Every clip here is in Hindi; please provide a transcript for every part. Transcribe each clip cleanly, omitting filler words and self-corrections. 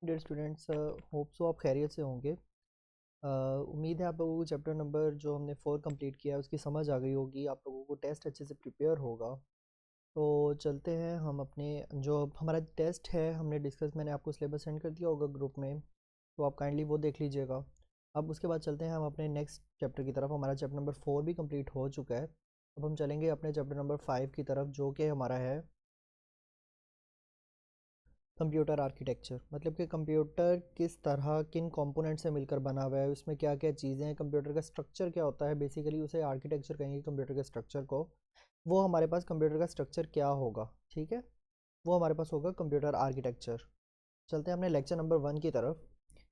डियर स्टूडेंट्स, होप सो आप खैरियत से होंगे। उम्मीद है आप लोगों को चैप्टर नंबर जो हमने 4 कंप्लीट किया है उसकी समझ आ गई होगी, आप लोगों को टेस्ट अच्छे से प्रिपेयर होगा। तो चलते हैं हम अपने जो हमारा टेस्ट है हमने डिस्कस, मैंने आपको सिलेबस सेंड कर दिया होगा ग्रुप में, तो आप काइंडली वो देख लीजिएगा। अब उसके बाद चलते हैं हम अपने नेक्स्ट चैप्टर की तरफ। हमारा चैप्टर नंबर 4 भी कंप्लीट हो चुका है। अब हम चलेंगे अपने चैप्टर नंबर 5 की तरफ, जो कि हमारा है कंप्यूटर आर्किटेक्चर। मतलब कि कंप्यूटर किस तरह किन कंपोनेंट से मिलकर बना हुआ है, उसमें क्या क्या चीज़ें हैं, कंप्यूटर का स्ट्रक्चर क्या होता है, बेसिकली उसे आर्किटेक्चर कहेंगे कंप्यूटर के स्ट्रक्चर को। वो हमारे पास कंप्यूटर का स्ट्रक्चर क्या होगा, ठीक है, वो हमारे पास होगा कंप्यूटर आर्किटेक्चर। चलते हैं अपने लेक्चर नंबर 1 की तरफ।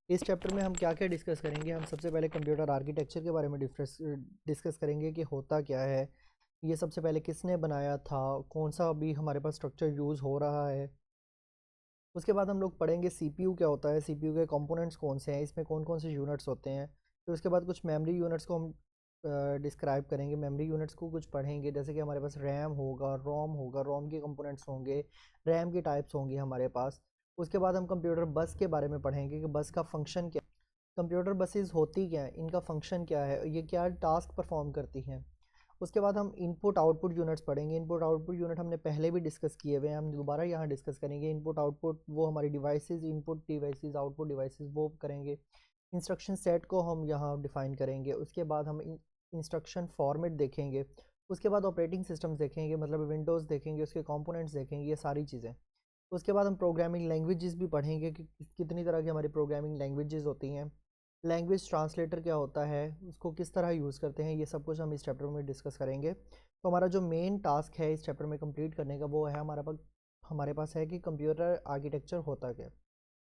इस चैप्टर में हम क्या क्या डिस्कस करेंगे, हम सबसे पहले कंप्यूटर आर्किटेक्चर के बारे में डिस्कस करेंगे कि होता क्या है, ये सबसे पहले किसने बनाया था, कौन सा अभी हमारे पास स्ट्रक्चर यूज़ हो रहा है। उसके बाद हम लोग पढ़ेंगे सीपीयू क्या होता है, सीपीयू के कंपोनेंट्स कौन से हैं, इसमें कौन कौन से यूनिट्स होते हैं। फिर उसके बाद कुछ मेमोरी यूनिट्स को हम डिस्क्राइब करेंगे, मेमोरी यूनिट्स को कुछ पढ़ेंगे, जैसे कि हमारे पास रैम होगा, रोम होगा, रोम के कंपोनेंट्स होंगे, रैम की टाइप्स होंगी हमारे पास। उसके बाद हम कंप्यूटर बस के बारे में पढ़ेंगे कि बस का फंक्शन क्या, कंप्यूटर बसेस होती क्या हैं, इनका फंक्शन क्या है, ये क्या टास्क परफॉर्म करती हैं। उसके बाद हम इनपुट आउटपुट यूनिट्स पढ़ेंगे। इनपुट आउटपुट यूनिट हमने पहले भी डिस्कस किए हुए हैं, हम दोबारा यहाँ डिस्कस करेंगे। इनपुट आउटपुट वो हमारी devices, input devices output devices वो करेंगे। इंस्ट्रक्शन सेट को हम यहाँ डिफ़ाइन करेंगे। उसके बाद हम इंस्ट्रक्शन फॉर्मेट देखेंगे। उसके बाद ऑपरेटिंग सिस्टम्स देखेंगे, मतलब विंडोज़ देखेंगे, उसके कंपोनेंट्स देखेंगे, ये सारी चीज़ें। उसके बाद हम प्रोग्रामिंग लैंग्वेजेस भी पढ़ेंगे कि कितनी तरह की हमारी प्रोग्रामिंग लैंग्वेजेस होती हैं, लैंग्वेज ट्रांसलेटर क्या होता है, उसको किस तरह यूज़ करते हैं, ये सब कुछ हम इस चैप्टर में डिस्कस करेंगे। तो हमारा जो मेन टास्क है इस चैप्टर में कंप्लीट करने का, वो है हमारे पास है कि कंप्यूटर आर्किटेक्चर होता क्या है।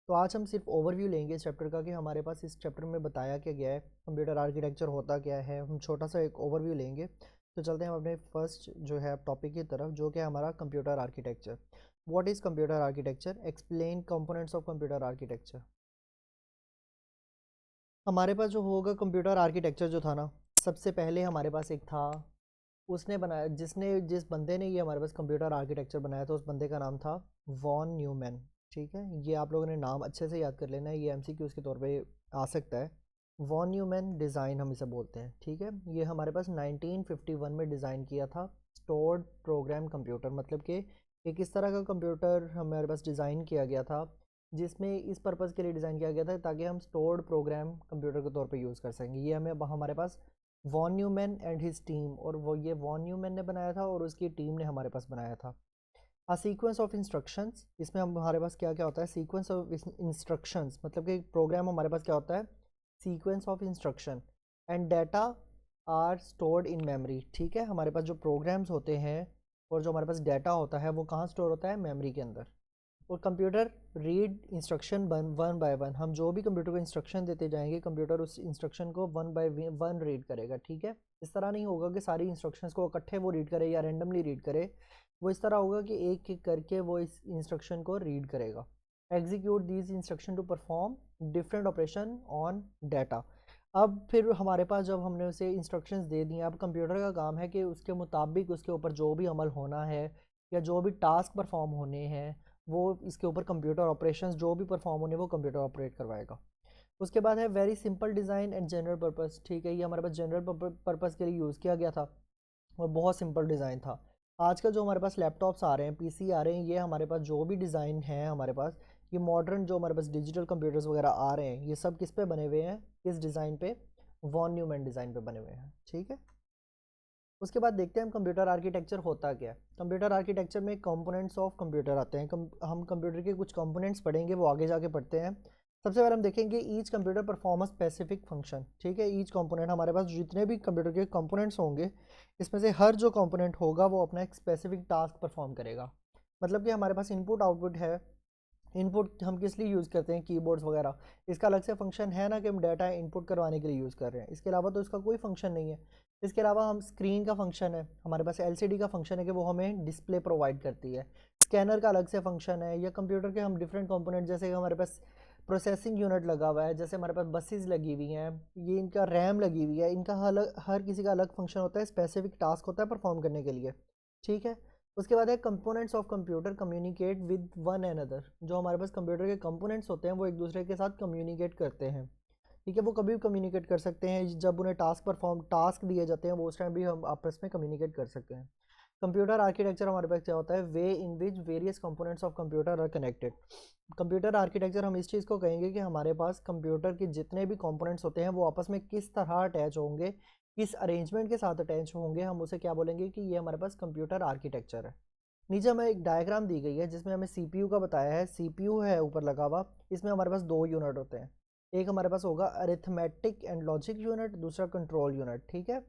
तो आज हम सिर्फ ओवरव्यू लेंगे इस चैप्टर का कि हमारे पास इस चैप्टर में बताया क्या गया है, कंप्यूटर आर्किटेक्चर होता क्या है, हम छोटा सा एक ओवरव्यू लेंगे। तो चलते हैं हम अपने फर्स्ट जो है टॉपिक की तरफ, जो कि हमारा computer architecture. What is computer architecture, explain components of computer architecture. हमारे पास जो होगा कंप्यूटर आर्किटेक्चर जो था ना, सबसे पहले हमारे पास एक था, उसने बनाया, जिस बंदे ने ये हमारे पास कंप्यूटर आर्किटेक्चर बनाया था, उस बंदे का नाम था वॉन न्यूमैन। ठीक है, ये आप लोगों ने नाम अच्छे से याद कर लेना है, ये एमसीक्यूज़ के तौर पे आ सकता है। वॉन न्यूमैन डिज़ाइन हम इसे बोलते हैं, ठीक है। ये हमारे पास 1951 में डिज़ाइन किया था स्टोर्ड प्रोग्राम कंप्यूटर। मतलब कि एक इस तरह का कंप्यूटर हमारे पास डिज़ाइन किया गया था, जिसमें इस पर्पज़ के लिए डिज़ाइन किया गया था ताकि हम स्टोर्ड प्रोग्राम कंप्यूटर के तौर पे यूज़ कर सकें। ये हमें हमारे पास von Neumann and his team, और वो ये वॉन न्यूमैन ने बनाया था और उसकी टीम ने हमारे पास बनाया था। अ सीक्वेंस ऑफ इंस्ट्रक्शंस, इसमें हमारे पास क्या क्या होता है, सीक्वेंस ऑफ इंस्ट्रक्शंस, मतलब कि प्रोग्राम हमारे पास क्या होता है, sequence of instruction and data are stored in memory. ठीक है, हमारे पास जो प्रोग्राम्स होते हैं और जो हमारे पास डाटा होता है वो कहाँ स्टोर होता है, मेमोरी के अंदर। और computer read instruction one by one, हम जो भी कंप्यूटर को इंस्ट्रक्शन देते जाएंगे, कंप्यूटर उस इंस्ट्रक्शन को वन बाय वन रीड करेगा। ठीक है, इस तरह नहीं होगा कि सारी इंस्ट्रक्शंस को इकट्ठे वो रीड करे या रैंडमली रीड करे। वो इस तरह होगा कि एक एक करके वो इस इंस्ट्रक्शन को रीड करेगा। Execute these instruction to perform different operation on data. अब फिर हमारे पास जब हमने उसे इंस्ट्रक्शंस दे दी, अब कंप्यूटर का काम है कि उसके मुताबिक उसके ऊपर जो भी अमल होना है या जो भी टास्क परफॉर्म होने हैं, वो इसके ऊपर कंप्यूटर ऑपरेशंस जो भी परफॉर्म होने वो कंप्यूटर ऑपरेट करवाएगा। उसके बाद है very simple design and general purpose. ठीक है, ये हमारे पास जनरल पर्पस के लिए यूज़ किया गया था और बहुत सिंपल डिज़ाइन था। आजकल जो हमारे पास लैपटॉप्स आ रहे हैं, पीसी आ रहे हैं, ये हमारे पास जो भी डिज़ाइन है हमारे पास, ये मॉडर्न जो हमारे पास डिजिटल कंप्यूटर्स वगैरह आ रहे हैं, ये सब किस पे बने हुए हैं, इस डिज़ाइन पे, वॉन न्यूमैन डिज़ाइन पे बने हुए हैं। ठीक है, उसके बाद देखते हैं हम कंप्यूटर आर्किटेक्चर होता क्या है। कंप्यूटर आर्किटेक्चर में कंपोनेंट्स ऑफ कंप्यूटर आते हैं। हम कंप्यूटर के कुछ कंपोनेंट्स पढ़ेंगे, वो आगे जाके पढ़ते हैं। सबसे पहले हम देखेंगे each computer perform a specific function. ठीक है, ईच कंपोनेंट, हमारे पास जितने भी कंप्यूटर के कंपोनेंट्स होंगे, इसमें से हर जो कंपोनेंट होगा वो अपना एक स्पेसिफिक टास्क परफॉर्म करेगा। मतलब कि हमारे पास इनपुट आउटपुट है। इनपुट हम किस लिए यूज़ करते हैं, कीबोर्ड्स वगैरह, इसका अलग से फंक्शन है ना कि हम डाटा इनपुट करवाने के लिए यूज़ कर रहे हैं, इसके अलावा तो इसका कोई फंक्शन नहीं है। इसके अलावा हम स्क्रीन का फंक्शन है, हमारे पास एलसीडी का फंक्शन है कि वो हमें डिस्प्ले प्रोवाइड करती है। स्कैनर का अलग से फंक्शन है, या कंप्यूटर के हम डिफरेंट कंपोनेंट, जैसे कि हमारे पास प्रोसेसिंग यूनिट लगा हुआ है, जैसे हमारे पास बसेस लगी हुई हैं, ये इनका रैम लगी हुई है, इनका अलग, हर किसी का अलग फंक्शन होता है, स्पेसिफिक टास्क होता है परफॉर्म करने के लिए। ठीक है, उसके बाद है components of computer communicate with one another. जो हमारे पास कंप्यूटर के कंपोनेंट्स होते हैं वो एक दूसरे के साथ कम्युनिकेट करते हैं। ठीक है, वो कभी भी कम्युनिकेट कर सकते हैं, जब उन्हें टास्क दिए जाते हैं वो उस टाइम भी हम आपस में कम्युनिकेट कर सकते हैं। कंप्यूटर आर्किटेक्चर हमारे पास क्या होता है, way in which various components of computer are connected. Computer architecture हम इस चीज़ को कहेंगे कि हमारे पास कंप्यूटर के जितने भी कंपोनेंट्स होते हैं वो आपस में किस तरह अटैच होंगे, किस अरेंजमेंट के साथ अटैच होंगे, हम उसे क्या बोलेंगे कि ये हमारे पास कंप्यूटर आर्किटेक्चर है। नीचे हमें एक डायग्राम दी गई है जिसमें हमें सीपीयू का बताया है। सीपीयू है ऊपर लगा हुआ, इसमें हमारे पास दो यूनिट होते हैं। एक हमारे पास होगा अरिथमेटिक एंड लॉजिक यूनिट, दूसरा कंट्रोल यूनिट। ठीक है,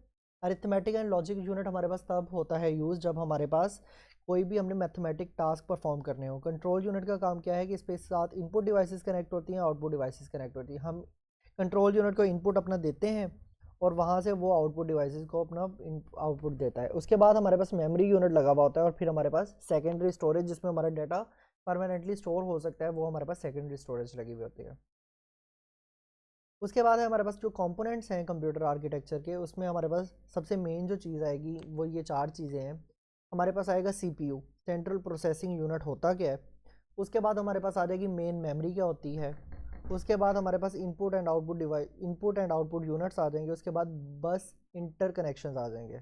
अरिथमेटिक एंड लॉजिक यूनिट हमारे पास तब होता है यूज़ जब हमारे पास कोई भी हमने मैथमेटिक टास्क परफॉर्म करने हो। कंट्रोल यूनिट का काम क्या है कि इसके साथ इनपुट डिवाइसेस कनेक्ट होती हैं, आउटपुट डिवाइसेस कनेक्ट होती हैं। हम कंट्रोल यूनिट को इनपुट अपना देते हैं और वहाँ से वो आउटपुट डिवाइसेस को अपना आउटपुट देता है। उसके बाद हमारे पास मेमोरी यूनिट लगा हुआ होता है और फिर हमारे पास सेकेंडरी स्टोरेज, जिसमें हमारा डाटा परमानेंटली स्टोर हो सकता है, वो हमारे पास सेकेंडरी स्टोरेज लगी हुई होती है। उसके बाद है हमारे पास जो कंपोनेंट्स हैं कंप्यूटर आर्किटेक्चर के, उसमें हमारे पास सबसे मेन जो चीज़ आएगी वो ये चार चीज़ें हैं। हमारे पास आएगा सीपीयू, सेंट्रल प्रोसेसिंग यूनिट होता क्या है। उसके बाद हमारे पास आ जाएगी मेन मेमोरी क्या होती है। उसके बाद हमारे पास इनपुट एंड आउटपुट यूनिट्स आ जाएंगे। उसके बाद बस इंटरकनेक्शंस आ जाएंगे।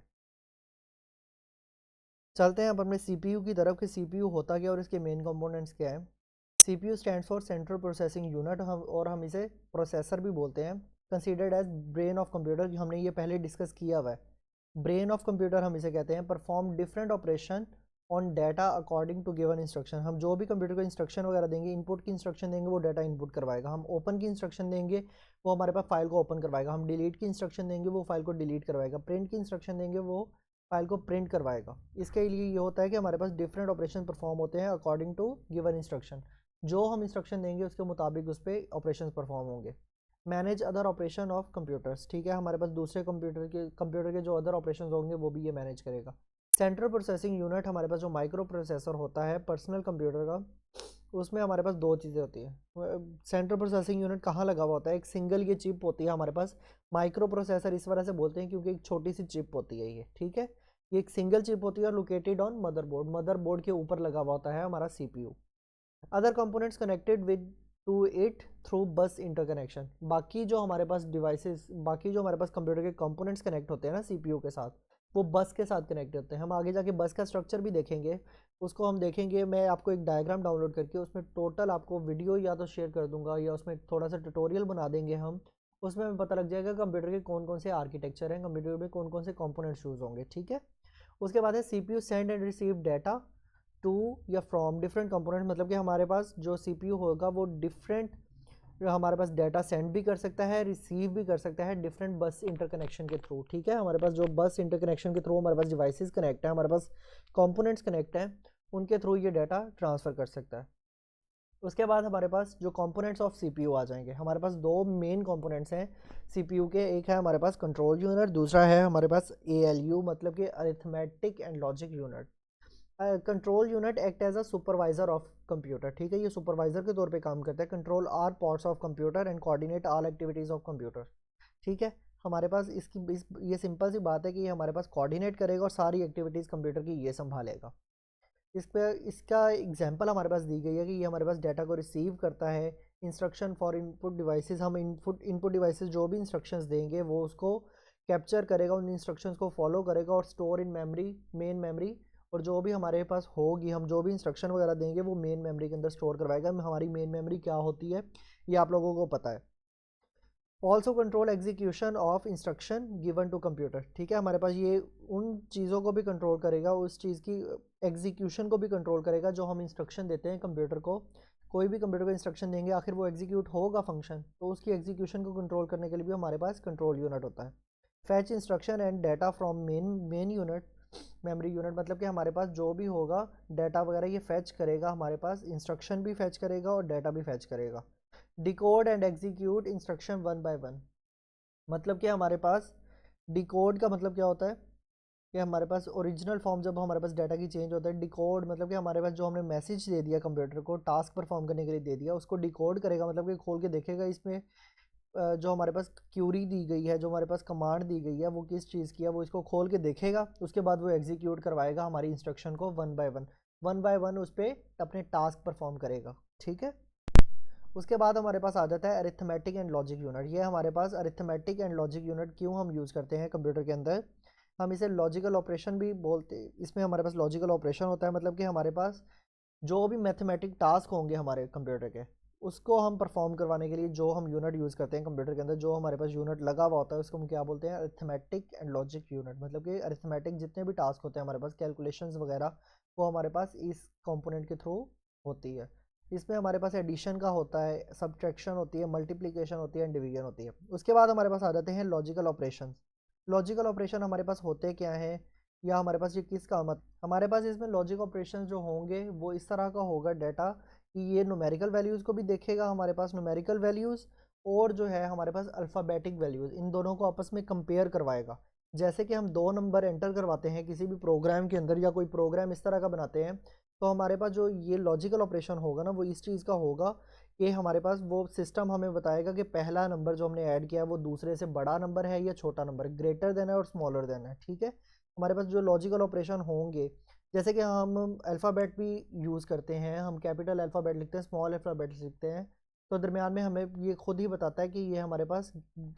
चलते हैं अब अपने सीपीयू की तरफ कि सीपीयू होता क्या और इसके मेन कंपोनेंट्स क्या है। CPU stands for central processing unit, हम इसे प्रोसेसर भी बोलते हैं। Considered as brain of computer, हमने ये पहले डिस्कस किया हुआ है। ब्रेन ऑफ कंप्यूटर हम इसे कहते हैं। Perform different operation on data according to given instruction, हम जो भी कंप्यूटर को इंस्ट्रक्शन वगैरह देंगे, इनपुट की इंस्ट्रक्शन देंगे वो डाटा इनपुट करवाएगा। हम ओपन की इंस्ट्रक्शन देंगे वो हमारे पास फाइल को ओपन करवाएगा। हम डिलीट की इंस्ट्रक्शन देंगे वो फाइल को डिलीट करवाएगा। प्रिंट की इंस्ट्रक्शन देंगे वो फाइल को प्रिंट करवाएगा। इसके लिए ये होता है कि हमारे पास डिफरेंट ऑपरेशन परफॉर्म होते हैं अकॉर्डिंग टू गिवन इंस्ट्रक्शन। जो हम इंस्ट्रक्शन देंगे उसके मुताबिक उस पर ऑपरेशन परफॉर्म होंगे। Manage other operation of computers, ठीक है, हमारे पास दूसरे कंप्यूटर के जो अदर ऑपरेशन होंगे वो भी ये मैनेज करेगा। सेंट्रल प्रोसेसिंग यूनिट हमारे पास जो माइक्रो प्रोसेसर होता है पर्सनल कंप्यूटर का, उसमें हमारे पास दो चीज़ें होती हैं। सेंट्रल प्रोसेसिंग यूनिट कहाँ लगा हुआ होता है, एक सिंगल ये चिप होती है हमारे पास। माइक्रो प्रोसेसर इस वजह से बोलते हैं क्योंकि एक छोटी सी चिप होती है ये। ठीक है, ये एक सिंगल चिप होती है और लोकेटेड ऑन मदरबोर्ड के ऊपर लगा हुआ होता है हमारा CPU. Other components connected with two it through बस इंटरकनेक्शन, बाकी जो हमारे पास कंप्यूटर के कंपोनेंट्स कनेक्ट होते हैं ना सीपीयू के साथ, वो बस के साथ कनेक्ट होते हैं। हम आगे जाके बस का स्ट्रक्चर भी देखेंगे, उसको हम देखेंगे। मैं आपको एक डायग्राम डाउनलोड करके उसमें टोटल आपको वीडियो या तो शेयर कर दूंगा या उसमें थोड़ा सा ट्यूटोरियल बना देंगे हम। उसमें हमें पता लग जाएगा कंप्यूटर के कौन कौन से आर्किटेक्चर हैं, कंप्यूटर में कौन कौन से कंपोनेंट्स यूज़ होंगे। ठीक है, उसके बाद है CPU send and receive data to या फ्रॉम डिफरेंट कंपोनेंट, मतलब कि हमारे पास जो सीपीयू होगा वो डिफरेंट हमारे पास डाटा सेंड भी कर सकता है, रिसीव भी कर सकता है डिफरेंट बस इंटरकनेक्शन के थ्रू। ठीक है, हमारे पास जो बस इंटरकनेक्शन के थ्रू हमारे पास डिवाइसेस कनेक्ट है, हमारे पास कंपोनेंट्स कनेक्ट हैं, उनके थ्रू ये डाटा ट्रांसफ़र कर सकता है। उसके बाद हमारे पास जो कंपोनेंट्स ऑफ सीपीयू आ जाएंगे। हमारे पास दो मेन कंपोनेंट्स हैं सीपीयू के, एक है हमारे पास कंट्रोल यूनिट, दूसरा है हमारे पास एएलयू मतलब कि arithmetic and logic unit. Control unit act as a supervisor of computer. ठीक है, ये सुपरवाइजर के तौर पे काम करता है। Control are parts of computer and coordinate all activities of computer. ठीक है, हमारे पास ये सिंपल सी बात है कि ये हमारे पास कोऑर्डिनेट करेगा और सारी एक्टिविटीज़ कंप्यूटर की ये संभालेगा। इसका एग्जांपल हमारे पास दी गई है कि ये हमारे पास डाटा को रिसीव करता है। इंस्ट्रक्शन फॉर इनपुट डिवाइसेस, हम इनपुट डिवाइसेस जो भी इंस्ट्रक्शंस देंगे वो उसको कैप्चर करेगा, उन इंस्ट्रक्शंस को फॉलो करेगा और store in memory, main memory. और जो भी हमारे पास होगी, हम जो भी इंस्ट्रक्शन वगैरह देंगे वो मेन मेमोरी के अंदर स्टोर करवाएगा। हमारी मेन मेमोरी क्या होती है ये आप लोगों को पता है। Also control execution of instruction given to computer. ठीक है, हमारे पास ये उन चीज़ों को भी कंट्रोल करेगा, उस चीज़ की एग्जीक्यूशन को भी कंट्रोल करेगा जो हम इंस्ट्रक्शन देते हैं कंप्यूटर को। कोई भी कंप्यूटर को इंस्ट्रक्शन देंगे आखिर वो एग्जीक्यूट होगा फंक्शन, तो उसकी एग्जीक्यूशन को कंट्रोल करने के लिए भी हमारे पास कंट्रोल यूनिट होता है। Fetch instruction and data from main unit, memory unit मतलब कि हमारे पास जो भी होगा डाटा वगैरह ये फैच करेगा, हमारे पास इंस्ट्रक्शन भी फैच करेगा और डाटा भी फैच करेगा। Decode and execute instruction one by one, मतलब कि हमारे पास डिकोड का मतलब क्या होता है कि हमारे पास ओरिजिनल फॉर्म जब हमारे पास डाटा की चेंज होता है। डिकोड मतलब कि हमारे पास जो हमने मैसेज दे दिया कंप्यूटर को टास्क परफॉर्म करने के लिए दे दिया, उसको डिकोड करेगा, मतलब कि खोल के देखेगा इसमें जो हमारे पास क्यूरी दी गई है, जो हमारे पास कमांड दी गई है, वो किस चीज़ की है, वो इसको खोल के देखेगा। उसके बाद वो एग्जीक्यूट करवाएगा हमारी इंस्ट्रक्शन को वन बाय वन उस पर अपने टास्क परफॉर्म करेगा। ठीक है। उसके बाद हमारे पास आ जाता है अरिथमेटिक एंड लॉजिक यूनिट। ये हमारे पास अरिथमेटिक एंड लॉजिक यूनिट क्यों हम यूज़ करते हैं कंप्यूटर के अंदर, हम इसे लॉजिकल ऑपरेशन भी बोलते हैं। इसमें हमारे पास लॉजिकल ऑपरेशन होता है, मतलब कि हमारे पास जो भी मैथमेटिक टास्क होंगे हमारे कंप्यूटर के, उसको हम परफॉर्म करवाने के लिए जो हम यूनिट यूज़ करते हैं कंप्यूटर के अंदर, जो हमारे पास यूनिट लगा हुआ होता है, उसको हम क्या बोलते हैं, अरिथमेटिक एंड लॉजिक यूनिट। मतलब कि अरिथमेटिक जितने भी टास्क होते हैं हमारे पास, कैलकुलेशंस वगैरह, वो हमारे पास इस कंपोनेंट के थ्रू होती है। इसमें हमारे पास एडिशन का होता है, सब्ट्रैक्शन होती है, मल्टीप्लिकेशन होती है एंड डिवीजन होती है। उसके बाद हमारे पास आ जाते हैं लॉजिकल ऑपरेशन। लॉजिकल ऑपरेशन हमारे पास होते क्या हैं, या हमारे पास ये किस काम हमारे पास इसमें लॉजिक ऑपरेशन जो होंगे वो इस तरह का होगा डाटा कि ये न्यूमेरिकल वैल्यूज़ को भी देखेगा, हमारे पास न्यूमेरिकल वैल्यूज़, और जो है हमारे पास अल्फ़ाबेटिक वैल्यूज़, इन दोनों को आपस में कंपेयर करवाएगा। जैसे कि हम दो नंबर एंटर करवाते हैं किसी भी प्रोग्राम के अंदर, या कोई प्रोग्राम इस तरह का बनाते हैं, तो हमारे पास जो ये लॉजिकल ऑपरेशन होगा ना, वो इस चीज़ का होगा कि हमारे पास वो सिस्टम हमें बताएगा कि पहला नंबर जो हमने ऐड किया है वो दूसरे से बड़ा नंबर है या छोटा नंबर, ग्रेटर देन है और स्मॉलर देन है। ठीक है। हमारे पास जो लॉजिकल ऑपरेशन होंगे, जैसे कि हम अल्फ़ाबेट भी यूज़ करते हैं, हम कैपिटल अल्फ़ाबेट लिखते हैं, स्मॉल अल्फ़ाबेट लिखते हैं, तो दरमियान में हमें ये खुद ही बताता है कि ये हमारे पास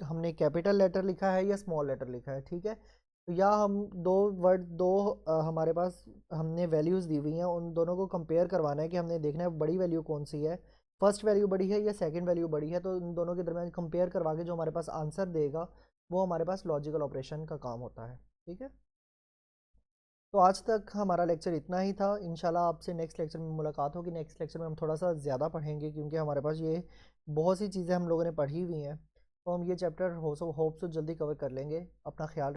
हमने कैपिटल लेटर लिखा है या स्मॉल लेटर लिखा है। ठीक है। तो या हम दो वर्ड, हमारे पास हमने वैल्यूज़ दी हुई हैं, उन दोनों को कंपेयर करवाना है कि हमने देखना है बड़ी वैल्यू कौन सी है, फर्स्ट वैल्यू बड़ी है या सेकंड वैल्यू बड़ी है। तो इन दोनों के दरमियान कंपेयर करवा के जो हमारे पास आंसर देगा, वो हमारे पास लॉजिकल ऑपरेशन का काम होता है। ठीक है। तो आज तक हमारा लेक्चर इतना ही था। इंशाल्लाह आपसे नेक्स्ट लेक्चर में मुलाकात होगी। नेक्स्ट लेक्चर में हम थोड़ा सा ज़्यादा पढ़ेंगे, क्योंकि हमारे पास ये बहुत सी चीज़ें हम लोगों ने पढ़ी हुई हैं, तो हम ये चैप्टर होप सो जल्दी कवर कर लेंगे। अपना ख्याल